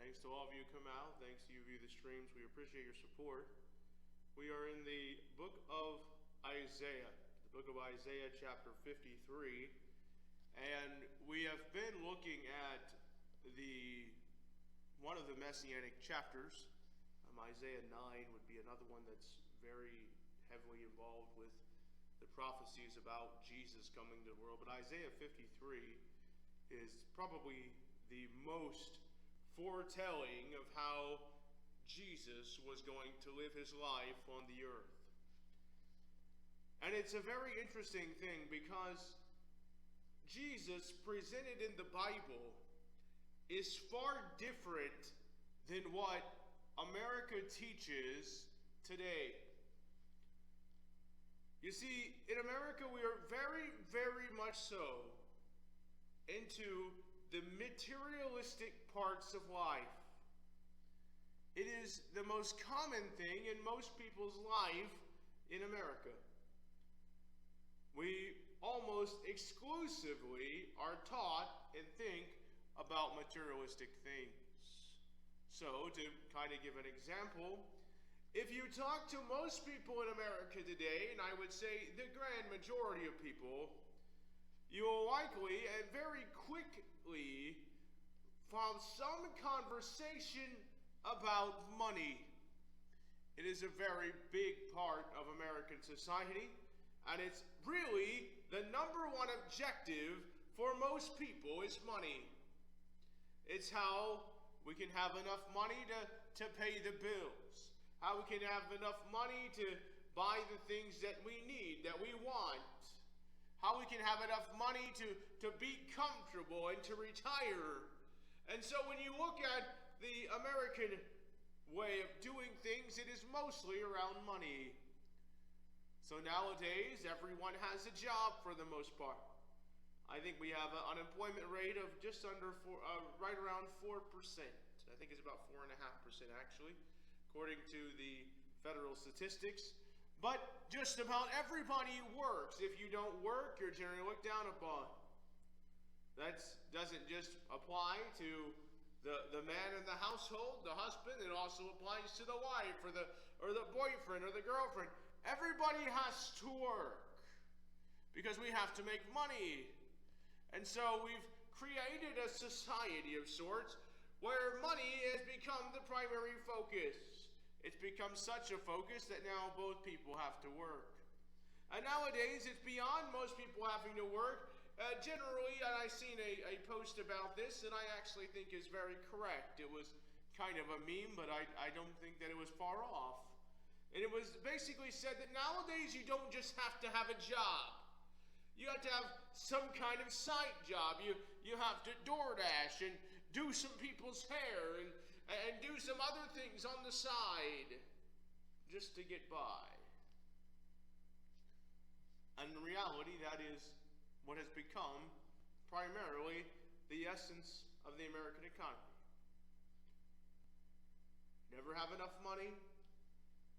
Thanks to all of you who come out. Thanks to you who view the streams. We appreciate your support. We are in the book of Isaiah, chapter 53. And we have been looking at one of the messianic chapters. Isaiah 9 would be another one that's very heavily involved with the prophecies about Jesus coming to the world. But Isaiah 53 is probably the most foretelling of how Jesus was going to live his life on the earth. And it's a very interesting thing because Jesus presented in the Bible is far different than what America teaches today. You see, in America we are very, very much so into the materialistic parts of life. It is the most common thing in most people's life in America. We almost exclusively are taught and think about materialistic things. So, to kind of give an example, if you talk to most people in America today, and I would say the grand majority of people, you will likely and very quickly find some conversation about money. It is a very big part of American society, and it's really the number one objective for most people is money. It's how we can have enough money to pay the bills. How we can have enough money to buy the things that we need, that we want. How we can have enough money to be comfortable and to retire. And so when you look at the American way of doing things, it is mostly around money. So nowadays, everyone has a job for the most part. I think we have an unemployment rate of just under right around 4%. I think it's about 4.5% actually, according to the federal statistics. But just about everybody works. If you don't work, you're generally looked down upon. That doesn't just apply to the man in the household, the husband. It also applies to the wife or the boyfriend or the girlfriend. Everybody has to work because we have to make money. And so we've created a society of sorts where money has become the primary focus. It's become such a focus that now both people have to work. And nowadays, it's beyond most people having to work. Generally, and I've seen a post about this that I actually think is very correct. It was kind of a meme, but I don't think that it was far off. And it was basically said that nowadays you don't just have to have a job. You have to have some kind of side job. You have to DoorDash and do some people's hair and do some other things on the side just to get by. And in reality, that is what has become primarily the essence of the American economy. Never have enough money.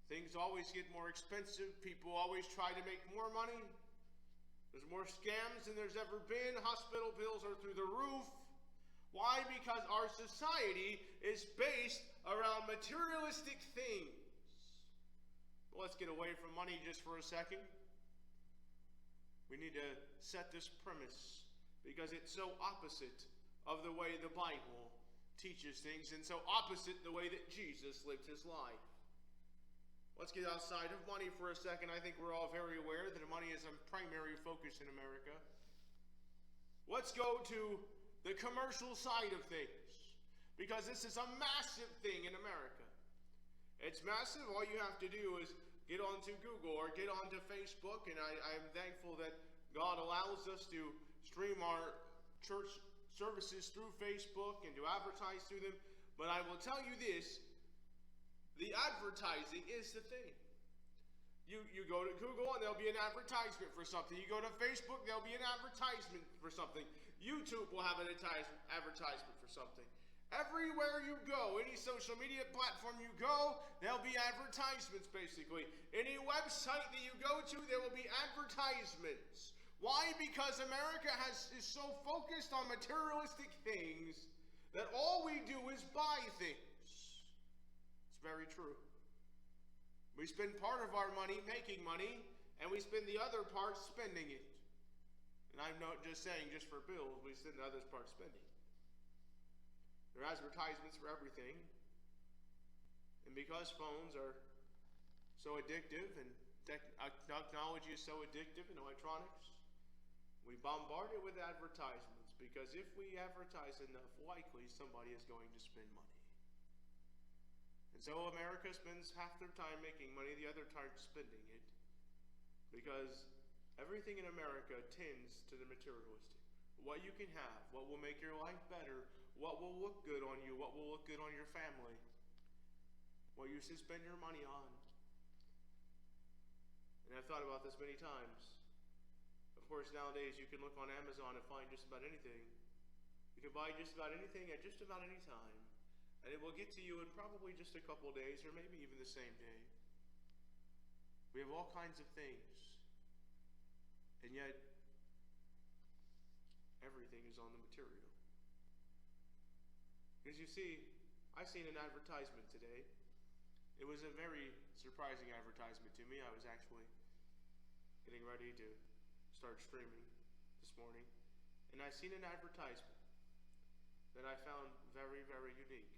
Things always get more expensive. People always try to make more money. There's more scams than there's ever been. Hospital bills are through the roof. Why? Because our society is based around materialistic things. But let's get away from money just for a second. We need to set this premise because it's so opposite of the way the Bible teaches things and so opposite the way that Jesus lived his life. Let's get outside of money for a second. I think we're all very aware that money is a primary focus in America. Let's go to the commercial side of things, because this is a massive thing in America. It's massive. All you have to do is get onto Google or get onto Facebook, and I'm thankful that God allows us to stream our church services through Facebook and to advertise through them. But I will tell you this, the advertising is the thing. You go to Google and there'll be an advertisement for something. You go to Facebook, there'll be an advertisement for something. YouTube will have an advertisement for something. Everywhere you go, any social media platform you go, there'll be advertisements basically. Any website that you go to, there will be advertisements. Why? Because America is so focused on materialistic things that all we do is buy things. It's very true. We spend part of our money making money, and we spend the other part spending it. And I'm not just saying just for bills, we spend the other part spending. There are advertisements for everything. And because phones are so addictive and technology is so addictive and electronics, we bombard it with advertisements, because if we advertise enough, likely somebody is going to spend money. And so America spends half their time making money, the other time spending it, because everything in America tends to the materialistic. What you can have, what will make your life better, what will look good on you, what will look good on your family, what you should spend your money on. And I've thought about this many times. Of course, nowadays you can look on Amazon and find just about anything. You can buy just about anything at just about any time. And it will get to you in probably just a couple days, or maybe even the same day. We have all kinds of things. And yet, everything is on the material. Because you see, I seen an advertisement today. It was a very surprising advertisement to me. I was actually getting ready to start streaming this morning. And I seen an advertisement that I found very, very unique.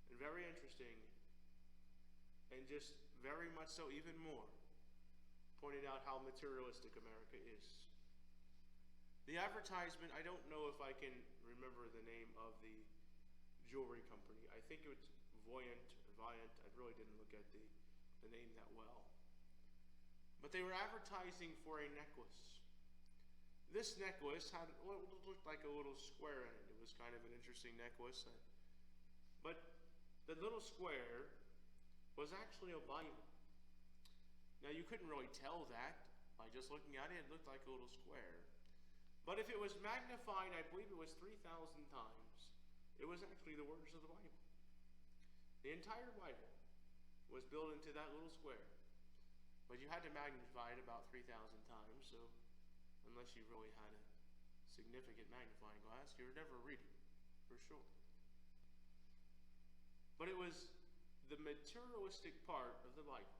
And very interesting, and just very much so, even more, pointed out how materialistic America is. The advertisement, I don't know if I can remember the name of the jewelry company. I think it was Viant. I really didn't look at the name that well. But they were advertising for a necklace. This necklace had what looked like a little square in it. It was kind of an interesting necklace. But the little square was actually a Bible. Now, you couldn't really tell that by just looking at it. It looked like a little square. But if it was magnified, I believe it was 3,000 times, it was actually the words of the Bible. The entire Bible was built into that little square. But you had to magnify it about 3,000 times, so unless you really had a significant magnifying glass, you would never read it, for sure. But it was the materialistic part of the Bible.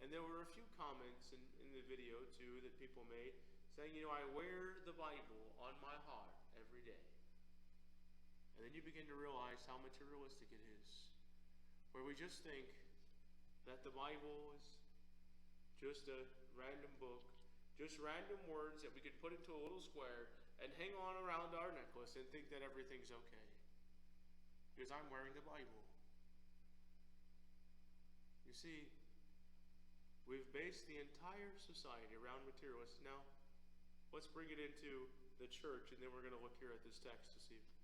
And there were a few comments in the video, too, that people made, saying, I wear the Bible on my heart every day. And then you begin to realize how materialistic it is, where we just think that the Bible is just a random book, just random words that we could put into a little square and hang on around our necklace and think that everything's okay. Because I'm wearing the Bible. You see, we've based the entire society around materialism. Now, let's bring it into the church, and then we're going to look here at this text this evening.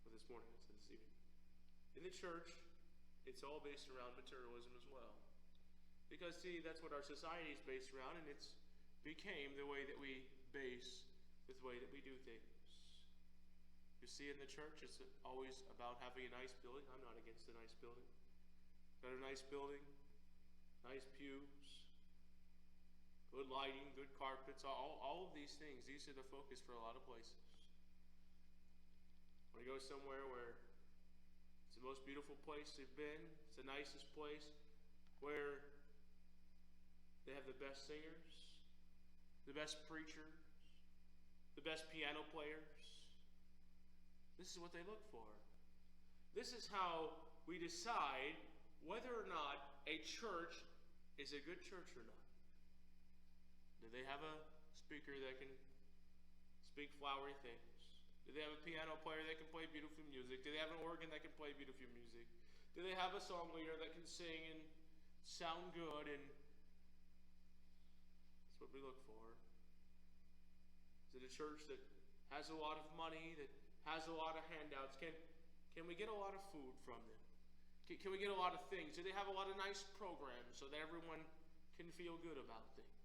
Or this morning, I said this evening. In the church, it's all based around materialism as well. Because, see, that's what our society is based around, and it's became the way that we base the way that we do things. You see, in the church, it's always about having a nice building. I'm not against a nice building. Got a nice building, nice pews, good lighting, good carpets, all of these things. These are the focus for a lot of places. When you go somewhere where it's the most beautiful place you've been, it's the nicest place, where they have the best singers, the best preachers, the best piano players. This is what they look for. This is how we decide whether or not a church is a good church or not. Do they have a speaker that can speak flowery things? Do they have a piano player that can play beautiful music? Do they have an organ that can play beautiful music? Do they have a song leader that can sing and sound good? And that's what we look for. Is it a church that has a lot of money, that has a lot of handouts? Can we get a lot of food from them? Can we get a lot of things? Do they have a lot of nice programs so that everyone can feel good about things?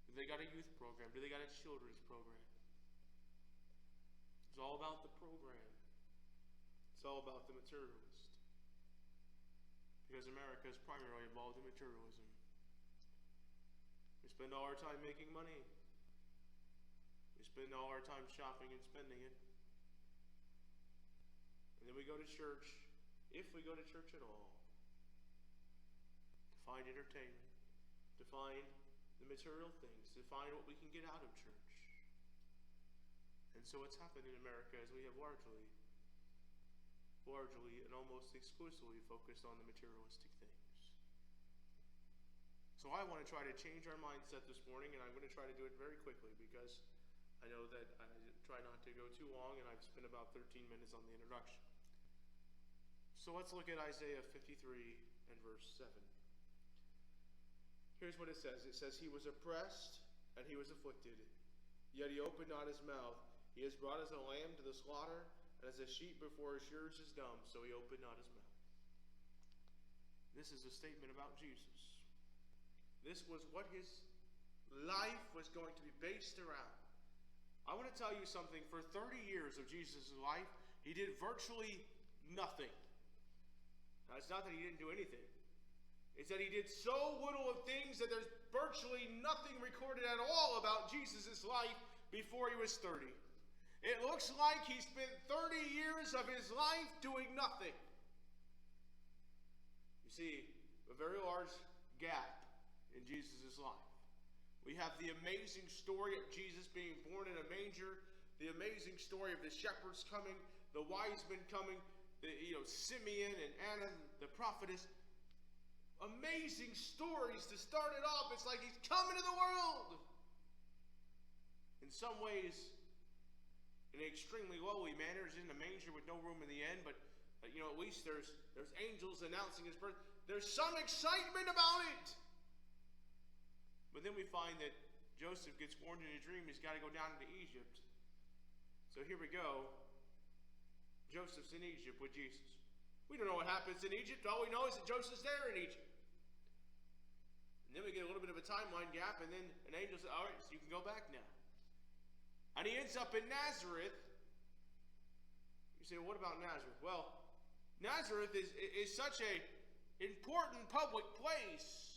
Do they got a youth program? Do they got a children's program? It's all about the program. It's all about the materialist. Because America is primarily involved in materialism. We spend all our time making money. We spend all our time shopping and spending it. And then we go to church, if we go to church at all, to find entertainment, to find the material things, to find what we can get out of church. And so what's happened in America is we have largely and almost exclusively focused on the materialistic things. So I want to try to change our mindset this morning, and I'm going to try to do it very quickly because I know that I try not to go too long, and I've spent about 13 minutes on the introduction. So let's look at Isaiah 53 and verse 7. Here's what it says. It says, "He was oppressed and he was afflicted, yet he opened not his mouth. He is brought as a lamb to the slaughter, and as a sheep before his shearers is dumb, so he opened not his mouth." This is a statement about Jesus. This was what his life was going to be based around. I want to tell you something. For 30 years of Jesus' life, he did virtually nothing. Now, it's not that he didn't do anything. It's that he did so little of things that there's virtually nothing recorded at all about Jesus' life before he was 30. It looks like he spent 30 years of his life doing nothing. You see, a very large gap in Jesus' life. We have the amazing story of Jesus being born in a manger, the amazing story of the shepherds coming, the wise men coming, Simeon and Anna, the prophetess. Amazing stories to start it off. It's like he's coming to the world. In some ways, in an extremely lowly manner, is in a manger with no room in the end, but at least there's angels announcing his birth. There's some excitement about it. But then we find that Joseph gets warned in a dream he's got to go down into Egypt. So here we go. Joseph's in Egypt with Jesus. We don't know what happens in Egypt. All we know is that Joseph's there in Egypt. And then we get a little bit of a timeline gap, and then an angel says, all right, so you can go back now. And he ends up in Nazareth. You say, well, what about Nazareth? Well, Nazareth is such an important public place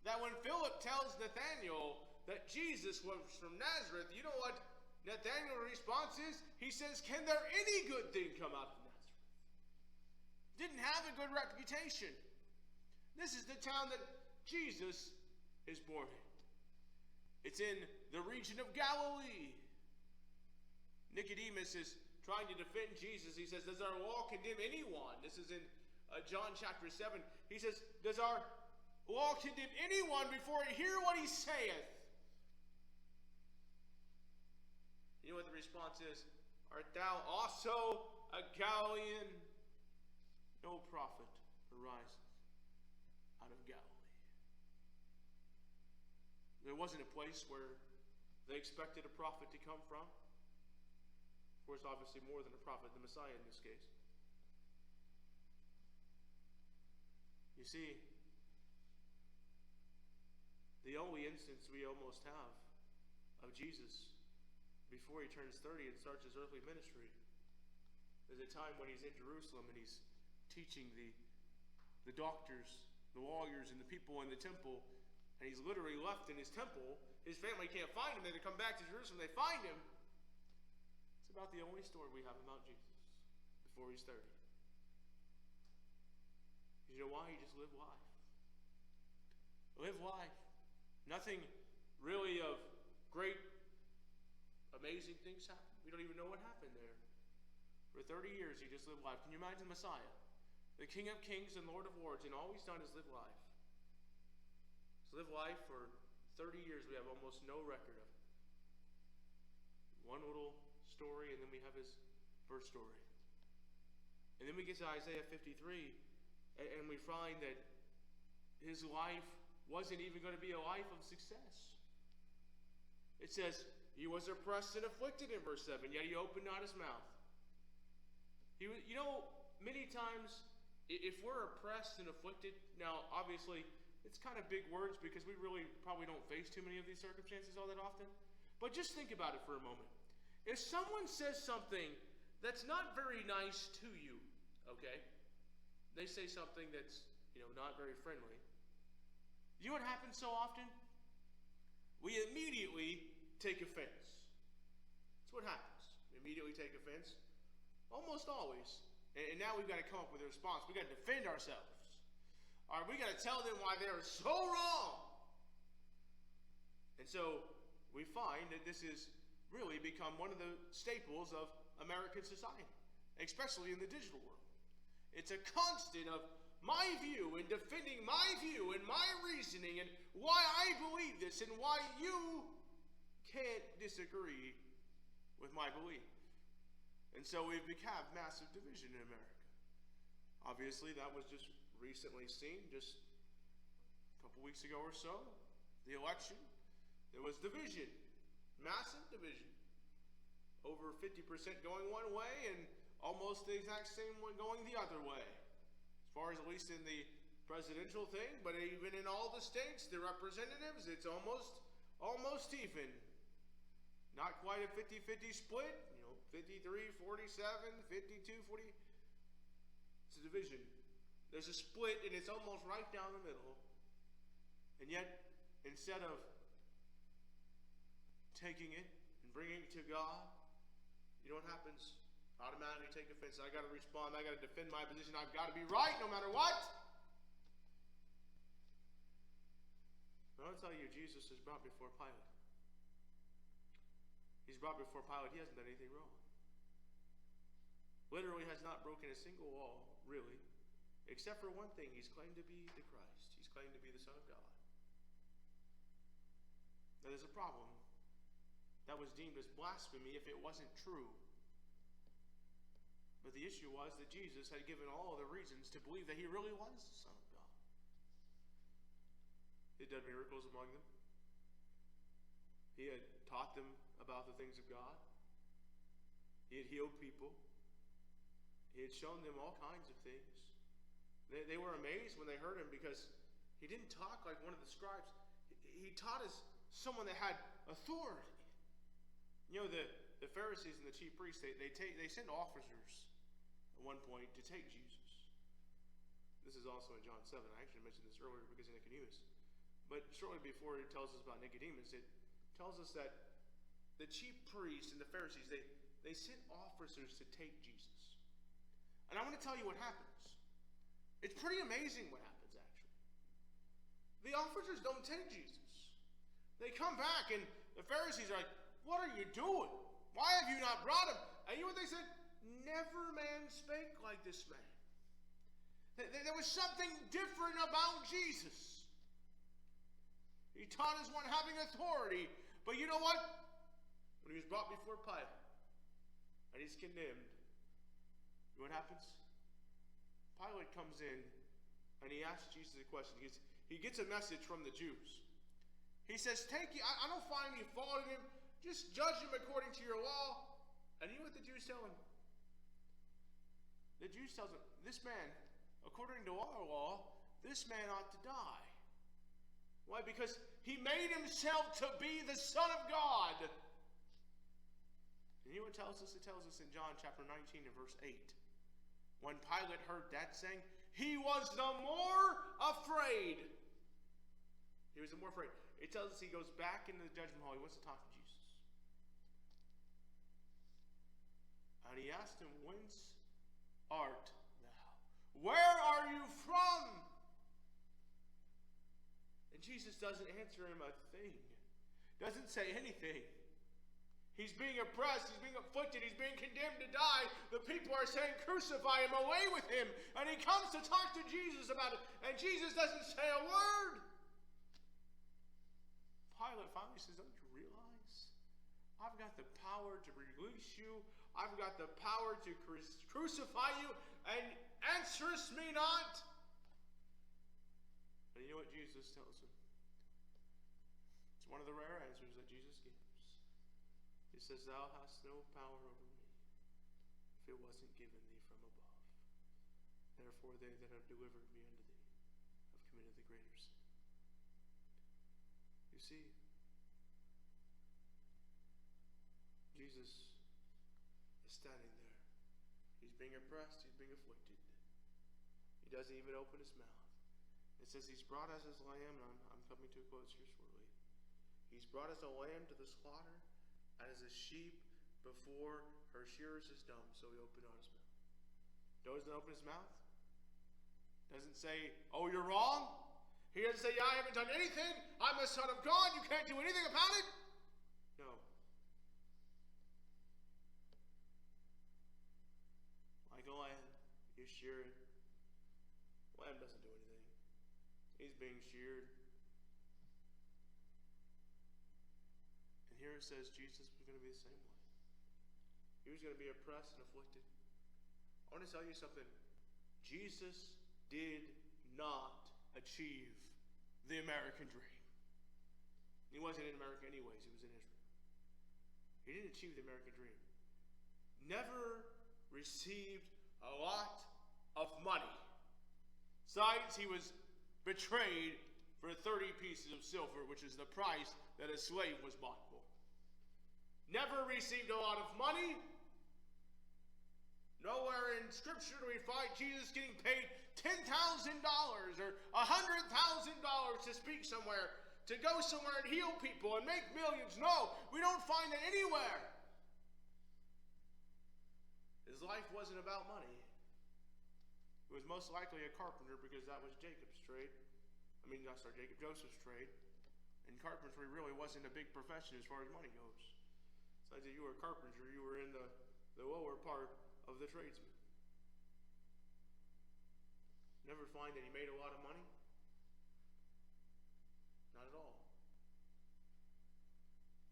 that when Philip tells Nathanael that Jesus was from Nazareth, you know what Nathanael's response is? He says, can there any good thing come out of Nazareth? Didn't have a good reputation. This is the town that Jesus is born in. It's in the region of Galilee. Nicodemus is trying to defend Jesus. He says, does our law condemn anyone? This is in John chapter 7. He says, does our law condemn anyone before you hear what he saith? You know what the response is? Art thou also a Galilean? No prophet ariseth out of Galilee. There wasn't a place where they expected a prophet to come from. Of course, obviously more than a prophet, the Messiah in this case. You see, the only instance we almost have of Jesus before he turns 30 and starts his earthly ministry is a time when he's in Jerusalem and he's teaching the doctors, the lawyers, and the people in the temple, and he's literally left in his temple. His family can't find him. They come back to Jerusalem, they find him. It's about the only story we have about Jesus before he's 30. You know why? He just lived life. Live life. Nothing really of great, amazing things happened. We don't even know what happened there. For 30 years, he just lived life. Can you imagine the Messiah? The King of Kings and Lord of Lords, and all he's done is live life. He's lived life for 30 years. We have almost no record of it. One little story, and then we have his first story. And then we get to Isaiah 53, and we find that his life wasn't even going to be a life of success. It says, he was oppressed and afflicted in verse 7, yet he opened not his mouth. Many times, if we're oppressed and afflicted, now obviously it's kind of big words because we really probably don't face too many of these circumstances all that often. But just think about it for a moment. If someone says something that's not very nice to you, okay? They say something that's, not very friendly. You know what happens so often? We immediately take offense. immediately take offense? Almost always. And now we've got to come up with a response. We've got to defend ourselves. All right, we've got to tell them why they're so wrong. And so we find that this has really become one of the staples of American society, especially in the digital world. It's a constant of my view and defending my view and my reasoning and why I believe this and why you can't disagree with my belief. And so we've become massive division in America. Obviously, that was just recently seen, just a couple weeks ago or so, the election. There was division, massive division. Over 50% going one way and almost the exact same one going the other way. As far as at least in the presidential thing, but even in all the states, the representatives, it's almost even. Not quite a 50-50 split, 53, 47, 52, 40. It's a division. There's a split and it's almost right down the middle. And yet, instead of taking it and bringing it to God, you know what happens? Automatically take offense. I got to respond. I got to defend my position. I've got to be right no matter what. But I'll tell you, Jesus is brought before Pilate. He's brought before Pilate. He hasn't done anything wrong. Literally has not broken a single law, really, except for one thing. He's claimed to be the Christ. He's claimed to be the Son of God. Now there's a problem. That was deemed as blasphemy if it wasn't true. But the issue was that Jesus had given all the reasons to believe that he really was the Son of God. He had done miracles among them. He had taught them about the things of God. He had healed people. He had shown them all kinds of things. They were amazed when they heard him because he didn't talk like one of the scribes. He taught as someone that had authority. You know, the Pharisees and the chief priests, they send officers at one point to take Jesus. This is also in John 7. I actually mentioned this earlier because of Nicodemus. But shortly before it tells us about Nicodemus, it tells us that the chief priests and the Pharisees, they sent officers to take Jesus. And I want to tell you what happens. It's pretty amazing what happens, actually. The officers don't take Jesus. They come back and the Pharisees are like, what are you doing? Why have you not brought him? And you know what they said? Never man spake like this man. There was something different about Jesus. He taught as one having authority. But you know what? When he was brought before Pilate and he's condemned, you know what happens? Pilate comes in and he asks Jesus a question. He gets a message from the Jews. He says, I don't find any fault in him. Just judge him according to your law. And you know what the Jews tell him? The Jews tell him, this man, according to our law, this man ought to die. Why? Because he made himself to be the Son of God. And you know what it tells us? It tells us in John chapter 19 and verse 8. When Pilate heard that saying, he was the more afraid. He was the more afraid. It tells us he goes back into the judgment hall. He wants to talk to Jesus. And he asked him, whence art thou? Where are you from? And Jesus doesn't answer him a thing. Doesn't say anything. He's being oppressed. He's being afflicted. He's being condemned to die. The people are saying, crucify him, away with him. And he comes to talk to Jesus about it. And Jesus doesn't say a word. Pilate finally says, don't you realize? I've got the power to release you. I've got the power to crucify you. And answerest me not. And you know what Jesus tells him? It's one of the rare answers that Jesus gives. He says, thou hast no power over me if it wasn't given thee from above. Therefore they that have delivered me unto thee have committed the greater sin. You see, Jesus is standing there. He's being oppressed. He's being afflicted. He doesn't even open his mouth. It says he's brought as his lamb, and I'm coming to a close here shortly. He's brought as a lamb to the slaughter, and as a sheep before her shearers is dumb, so he opened not his mouth. Doesn't open his mouth. Doesn't say, oh, you're wrong. He doesn't say, yeah, I haven't done anything. I'm the Son of God. You can't do anything about it. No. Like a lamb, you shear it. Lamb doesn't do anything. He's being sheared. And here it says Jesus was going to be the same way. He was going to be oppressed and afflicted. I want to tell you something. Jesus did not achieve the American dream. He wasn't in America anyways. He was in Israel. He didn't achieve the American dream. Never received a lot of money. Besides, he was betrayed for 30 pieces of silver, which is the price that a slave was bought for. Never received a lot of money. Nowhere in Scripture do we find Jesus getting paid $10,000 or $100,000 to speak somewhere, to go somewhere and heal people and make millions. No, we don't find that anywhere. His life wasn't about money. It was most likely a carpenter, because that was Joseph's trade. And carpentry really wasn't a big profession as far as money goes. So if you were a carpenter, you were in the lower part of the tradesman. Never find that he made a lot of money. Not at all.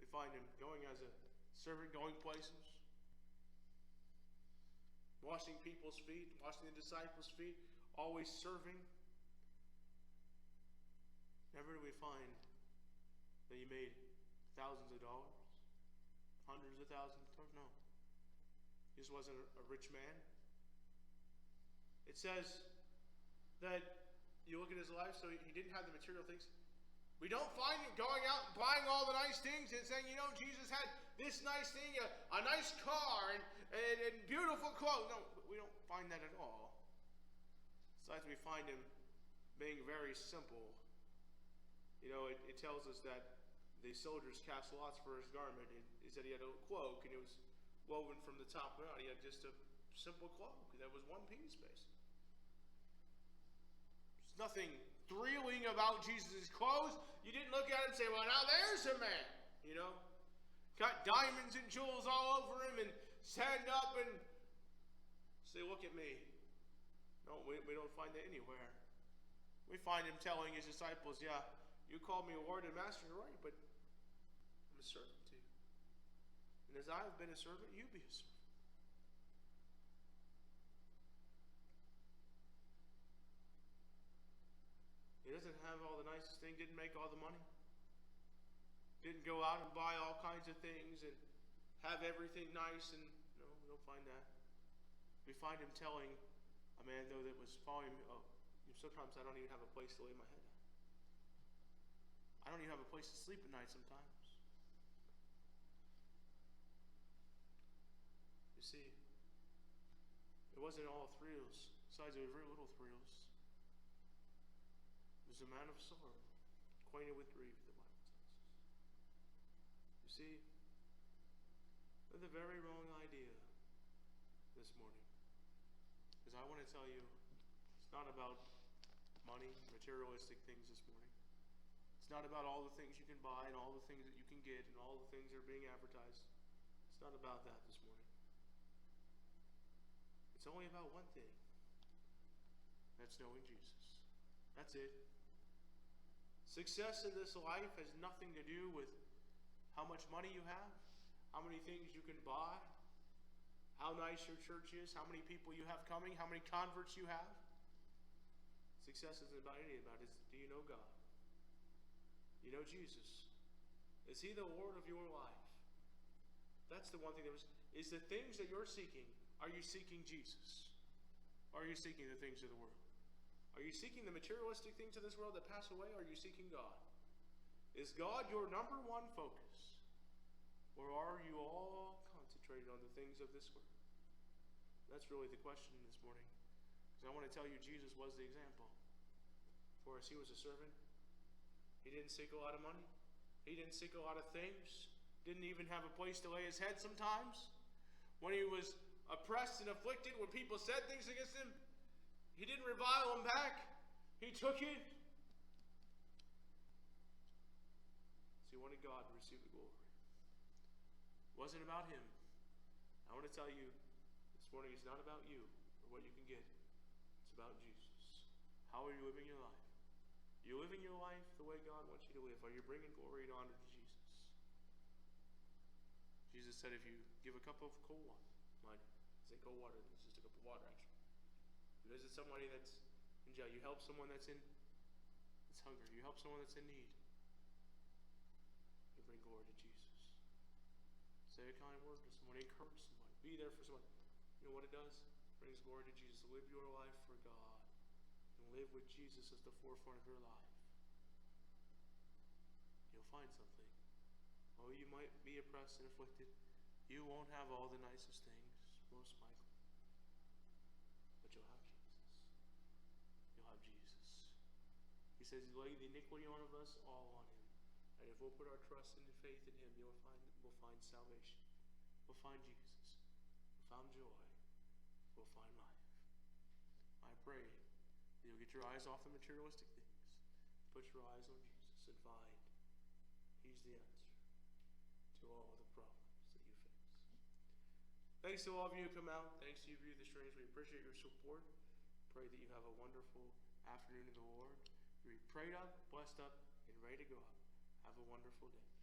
We find him going as a servant, going places, washing people's feet, washing the disciples' feet, always serving. Never do we find that he made thousands of dollars, hundreds of thousands of dollars. No. He just wasn't a rich man. It says that you look at his life, so he didn't have the material things. We don't find him going out and buying all the nice things and saying, Jesus had this nice thing, a nice car and beautiful clothes. No, we don't find that at all. Besides, we find him being very simple. It tells us that the soldiers cast lots for his garment. It said he had a cloak, and it was woven from the top down. He had just a simple cloak that was one piece, basically. There's nothing thrilling about Jesus' clothes. You didn't look at him and say, well, now there's a man, got diamonds and jewels all over him, and stand up and say, look at me. No, we don't find that anywhere. We find him telling his disciples, yeah, you call me Lord and Master, right, but I'm a servant too. And as I have been a servant, you be a servant. He doesn't have all the nicest things, didn't make all the money, didn't go out and buy all kinds of things and have everything nice, and no, we don't find that. We find him telling a man, though, that was following him, sometimes I don't even have a place to lay my head at. I don't even have a place to sleep at night sometimes. You see, it wasn't all thrills. Besides, there were very little thrills. He was a man of sorrow, acquainted with grief, the Bible tells us. You see, we have a very wrong idea this morning. Because I want to tell you, it's not about money, materialistic things this morning. It's not about all the things you can buy and all the things that you can get and all the things that are being advertised. It's not about that this morning. It's only about one thing. That's knowing Jesus. That's it. Success in this life has nothing to do with how much money you have, how many things you can buy, how nice your church is, how many people you have coming, how many converts you have. Success isn't about any of that. It's, do you know God? You know Jesus? Is he the Lord of your life? That's the one thing is the things that you're seeking, are you seeking Jesus? Or are you seeking the things of the world? Are you seeking the materialistic things of this world that pass away, or are you seeking God? Is God your number one focus? Or are you all concentrated on the things of this world? That's really the question this morning. Because I want to tell you, Jesus was the example. For us, he was a servant. He didn't seek a lot of money. He didn't seek a lot of things. didn't even have a place to lay his head sometimes. When he was oppressed and afflicted, when people said things against him, he didn't revile them back. He took it. So he wanted God to receive the glory. It wasn't about him. I want to tell you this morning, it's not about you or what you can get. It's about Jesus. How are you living your life? Are you living your life the way God wants you to live? Are you bringing glory and honor to Jesus? Jesus said if you give a cup of cold water, say cold water, it's just a cup of water actually. You visit somebody that's in jail, you help someone that's hungry, you help someone that's in need, you bring glory to Jesus. Say a kind word to someone, encourage somebody, be there for someone. You know what it does? It brings glory to Jesus. Live your life for God and live with Jesus as the forefront of your life. You'll find something. Oh, you might be oppressed and afflicted. You won't have all the nicest things, most likely. But you'll have Jesus. You'll have Jesus. He says he laid the iniquity on of us all on him. And if we'll put our trust and faith in him, we'll find salvation. We'll find Jesus. We'll find joy. We'll find life. I pray that you'll get your eyes off the materialistic things. Put your eyes on Jesus and find he's the answer to all the problems that you face. Thanks to all of you who come out. Thanks to you who view the streams. We appreciate your support. Pray that you have a wonderful afternoon in the Lord. Be prayed up, blessed up, and ready to go up. Have a wonderful day.